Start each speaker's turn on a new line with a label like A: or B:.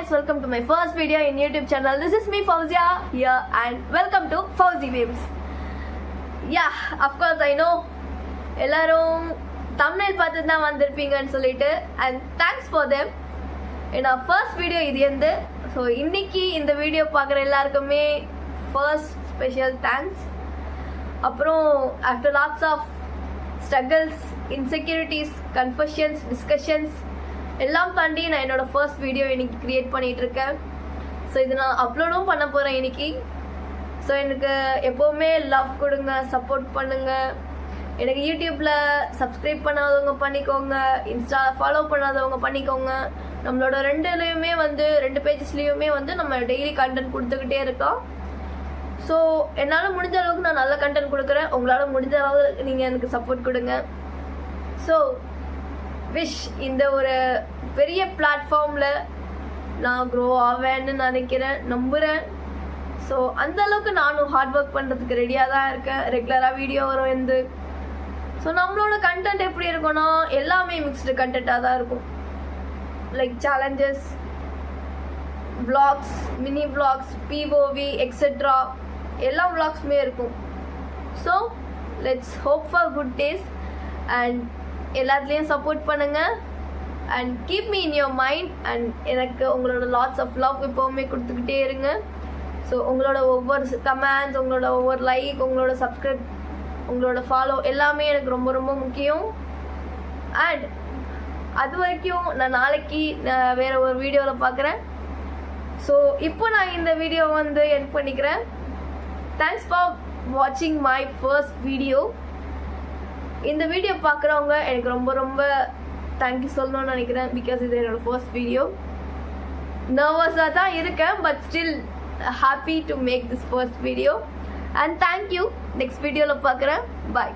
A: guys, welcome to my first video in YouTube channel. This is me Fauzia here and welcome to Fauzi Waves. Yeah, of course I know எல்லாரும் thumbnail பார்த்து தான் வந்திருப்பீங்கன்னு சொல்லிட்டு and thanks for them. என்னோட first video இது வந்து so இன்னைக்கு இந்த video பார்க்குற எல்லாருக்குமே first special thanks. அப்புறம் after lots of struggles, insecurities, confessions, discussions எல்லாம் தாண்டி நான் என்னோட ஃபர்ஸ்ட் வீடியோ இன்னைக்கு க்ரியேட் பண்ணிட்டு இருக்கேன். ஸோ இது நான் அப்லோடும் பண்ண போகிறேன் இன்னைக்கு. ஸோ எனக்கு எப்போவுமே லவ் கொடுங்க, சப்போர்ட் பண்ணுங்க. எனக்கு யூடியூப்பில் சப்ஸ்கிரைப் பண்ணாதவங்க பண்ணிக்கோங்க, இன்ஸ்டா ஃபாலோ பண்ணாதவங்க பண்ணிக்கோங்க. நம்மளோட ரெண்டு பேஜஸ்லேயுமே நம்ம டெய்லி கண்டென்ட் கொடுத்துக்கிட்டே இருக்கோம். ஸோ என்னால் முடிஞ்ச அளவுக்கு நான் நல்ல கண்டென்ட் கொடுக்குறேன். உங்களால் முடிஞ்ச அளவுக்கு நீங்கள் எனக்கு சப்போர்ட் கொடுங்க. ஸோ விஷ் இந்த ஒரு பெரிய பிளாட்ஃபார்மில் நான் க்ரோ ஆவேன்னு நினைக்கிறேன், நம்புகிறேன். ஸோ அந்த அளவுக்கு நானும் ஹார்ட் ஒர்க் பண்ணுறதுக்கு ரெடியாக தான் இருக்கேன். ரெகுலராக வீடியோ வரும் வந்து. ஸோ நம்மளோட கண்டென்ட் எப்படி இருக்கும்னா எல்லாமே மிக்ஸ்டு கண்டென்ட்டாக தான் இருக்கும். Like challenges, vlogs, mini vlogs, POV etcetera எல்லா vlogsமே இருக்கும். So let's hope for good days and எல்லாத்துலேயும் சப்போர்ட் பண்ணுங்கள் and keep me in your mind. And எனக்கு உங்களோட லாட்ஸ் ஆஃப் லவ் எப்போவுமே கொடுத்துக்கிட்டே இருங்க. ஸோ உங்களோட ஒவ்வொரு கமெண்ட்ஸ், உங்களோட ஒவ்வொரு லைக், உங்களோட சப்ஸ்கிரைப், உங்களோட ஃபாலோ எல்லாமே எனக்கு ரொம்ப ரொம்ப முக்கியம். அண்ட் அது வரைக்கும் நான் நாளைக்கு வேறு ஒரு வீடியோவில் பார்க்குறேன். ஸோ இப்போ நான் இந்த வீடியோ எண்ட் பண்ணிக்கிறேன். தேங்க்ஸ் ஃபார் வாட்சிங் மை ஃபர்ஸ்ட் வீடியோ. இந்த வீடியோ பார்க்குறவங்க எனக்கு ரொம்ப ரொம்ப தேங்க்யூ சொல்லணும்னு நினைக்கிறேன். பிகாஸ் இது என்னோட ஃபர்ஸ்ட் வீடியோ. நர்வஸாக தான் இருக்கேன், but still happy to make this first video. And thank you. Next வீடியோவில் பார்க்குறேன். பாய்.